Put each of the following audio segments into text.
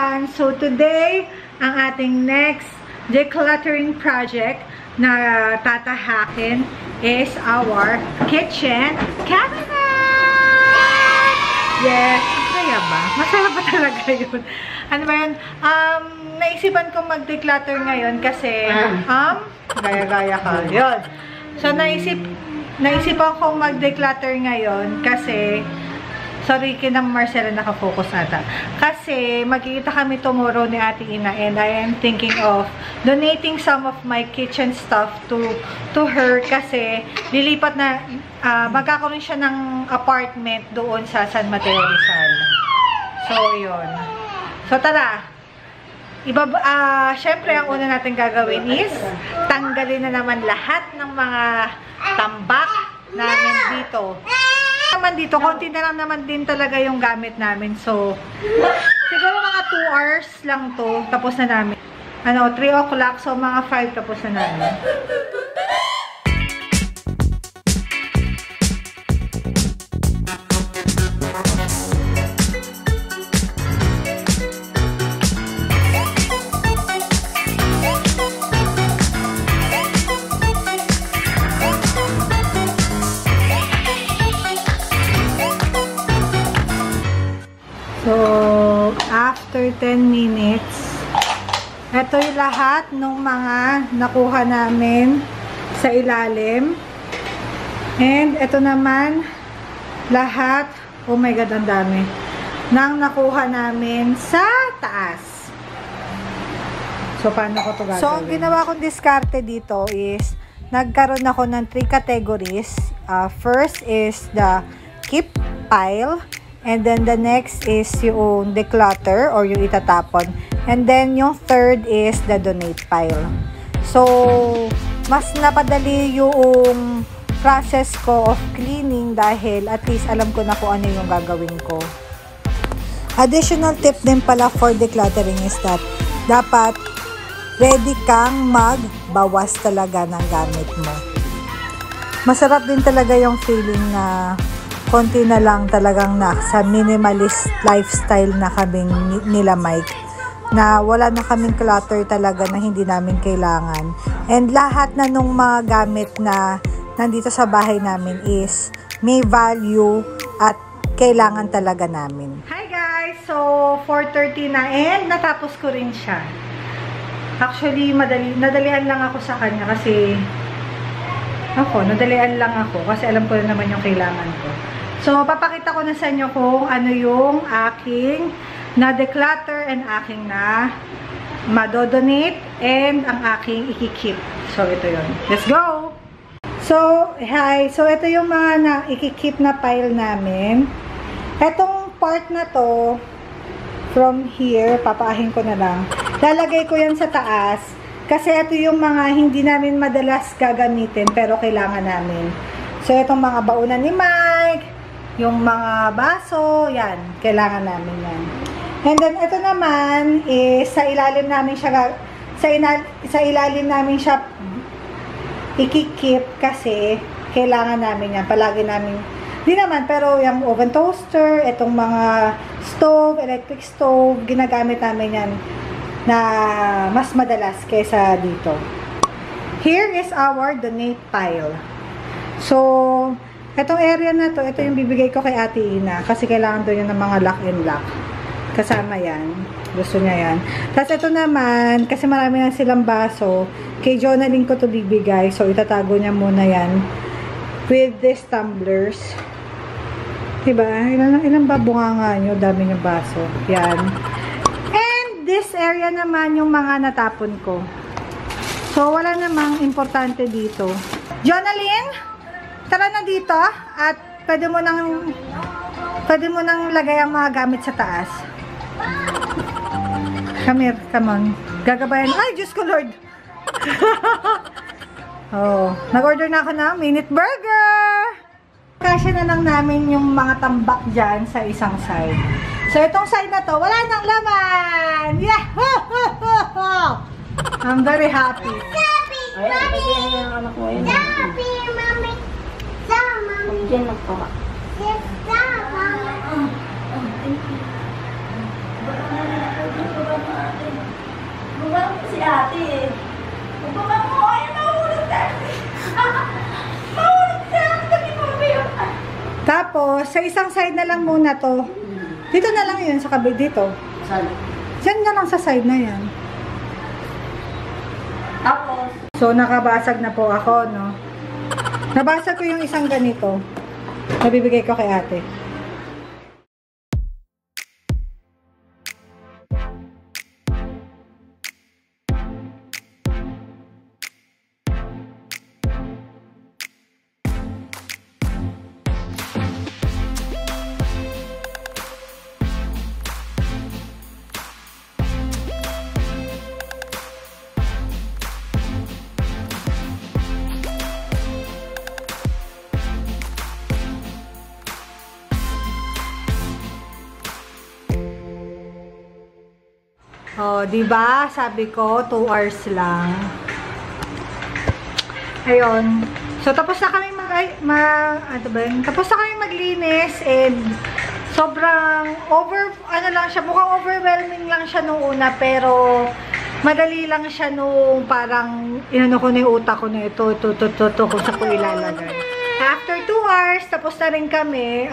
everyone! So today, ang ating next decluttering project na tatahakin is our kitchen cabinet! Yes! Masaya ba? Masaya ba talaga yun? Ano ba yun? Naisipan kong mag-declutter ngayon kasi gaya-gaya ka. Yun. So naisipan kong mag-declutter ngayon kasi sorry, kinang Marcela nakafocus ata. Kasi magkikita kami tomorrow ni Ate Ina and I am thinking of donating some of my kitchen stuff to her kasi lilipat na, magkakaroon siya ng apartment doon sa San Mateo Rizal. So, yun. So, tara. Syempre, ang una natin gagawin is tanggalin na naman lahat ng mga tambak namin dito. Naman dito, konti na lang naman din talaga yung gamit namin. So, siguro mga 2 hours lang to, tapos na namin. 3 o'clock, so mga 5 tapos na namin. So, after 10 minutes, ito yung lahat ng mga nakuha namin sa ilalim. And ito naman, lahat, oh my God, ang dami, nang nakuha namin sa taas. So, paano ko ito gagawin? So, ang ginawa kong diskarte dito is, nagkaroon ako ng 3 categories. First is the keep pile. And then the next is yung declutter or yung itatapon. And then yung third is the donate pile. So, mas napadali yung process ko of cleaning dahil at least alam ko na kung ano yung gagawin ko. Additional tip din pala for decluttering is that dapat ready kang magbawas talaga ng gamit mo. Masarap din talaga yung feeling na konti na lang talagang sa minimalist lifestyle na kaming nila Mike. Na wala na kaming clutter talaga na hindi namin kailangan. And lahat na nung mga gamit na nandito sa bahay namin is may value at kailangan talaga namin. Hi guys! So, 4:30 na and natapos ko rin siya. Actually, nadalian lang ako sa kanya kasi nadalian lang ako kasi alam ko na naman yung kailangan ko. So, papakita ko na sa inyo kung ano yung aking na-declutter and aking na madodonate and ang aking ikikip. So, ito yun. Let's go! So, hi! So, ito yung mga na-ikikip na pile namin. Etong part na to, from here, papaahin ko na lang. Lalagay ko yan sa taas kasi ito yung mga hindi namin madalas gagamitin pero kailangan namin. So, itong mga baunan ni Mike, yung mga baso, yan, kailangan namin yan. And then, ito naman, is, sa ilalim namin siya, sa ilalim namin siya ikikip kasi kailangan namin yan. Palagi namin, di naman, pero yung oven toaster, itong mga stove, electric stove, ginagamit namin yan na mas madalas kaysa dito. Here is our donate pile. So, itong area na to, ito yung bibigay ko kay Ate Ina kasi kailangan doon yan ng mga lock and lock. Kasama yan. Gusto niya yan. Tapos ito naman, kasi marami na silang baso, kay Jonalyn ko to bibigay. So, itatago niya muna yan with these tumblers. Diba? Ilan ba bunganga nyo? Dami yung baso. Yan. And this area naman yung mga natapon ko. So, wala namang importante dito. Jonalyn? Tara na dito at pwede mo nang lagay ang mga gamit sa taas. Come here, come on. Gagabayan. Ay, Diyos ko Lord. Oh, nag-order na ako ng minute burger. Kasya na lang namin yung mga tambak dyan sa isang side. So, itong side na to, wala nang laman. Yeah! I'm very happy. Happy, mommy. Happy, mommy. Diyan nagpawa. Yes, sa isang side na lang muna to. Dito na lang yun, sa kabit dito. Saan? Diyan na lang sa side na yan. Tapos, So, nakabasag na po ako, no? Nabasag ko yung isang ganito. Nabibigay ko kay ate. Oh, 'di ba? Sabi ko 2 hours lang. Ayun. So tapos na kami tapos na kami maglinis and sobrang mukhang overwhelming lang siya nung una, pero madali lang siya nung parang inano ko na yung utak ko na ito kung saan ko ilalagay. After 2 hours, tapos na rin kami.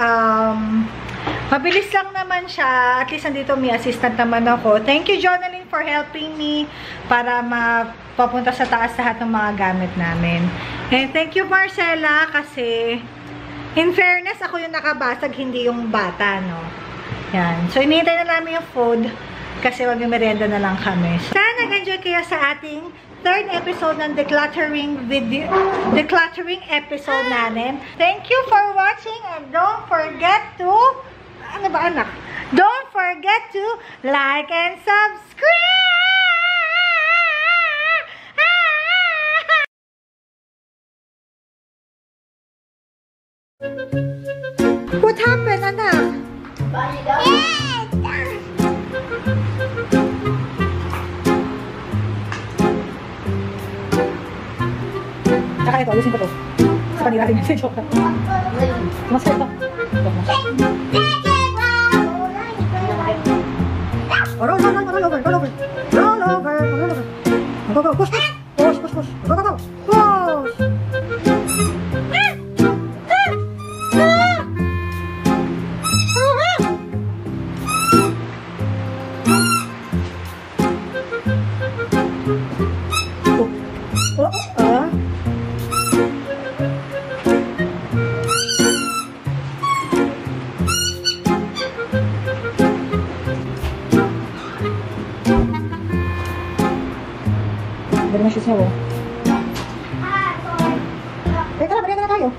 Mabilis lang naman siya. At least nandito may assistant naman ako. Thank you, Jonalyn, for helping me para mapapunta sa taas lahat ng mga gamit namin. And thank you, Marcela, kasi in fairness, ako yung nakabasag, hindi yung bata, no? Yan. So, inihintay na namin yung food kasi mag-merienda na lang kami. So, sana nag-enjoy kayo sa ating 3rd episode ng decluttering episode namin. Thank you for watching and don't forget to ano ba, anak? Don't forget to like and subscribe! What happened, anak? Tsaka ito, ayusin ko to. Sa kanila rin yung joke. Masaya ito. Roll over. Go, push. Go. Push. Dari na shoes niya, oh. Balik na tayo.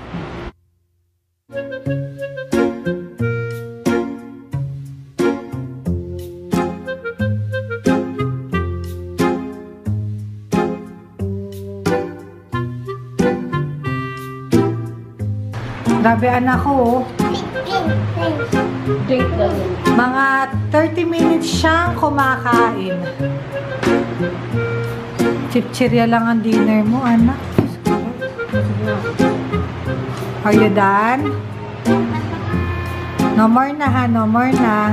Grabe, anak ko, oh. Mga 30 minutes siyang kumakain. Chip-chirya lang ang dinner mo, anak. Are you done? No more na, ha? No more na.